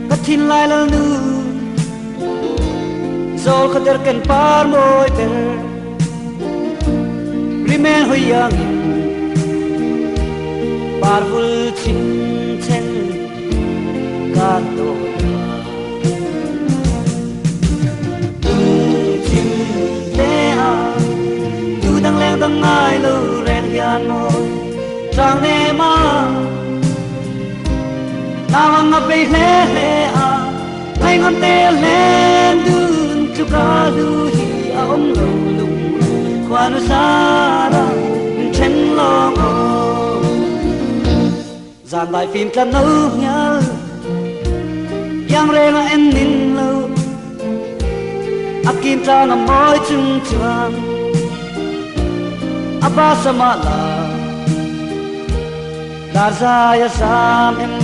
katin lai la nu zol khader kan par moi ter remain ho yang par vul chin chen ka to chin le a tu dang leng dang ngai lo ren yan moi trang ne ma Tawang ape le a ai ngon te len dun chu ka du hi a om lo lung kwan sa ra chen long o zan lai phim tlan no nya yang re na en nin lo akin ta na moi chung chuan aba sama la dar za ya sam em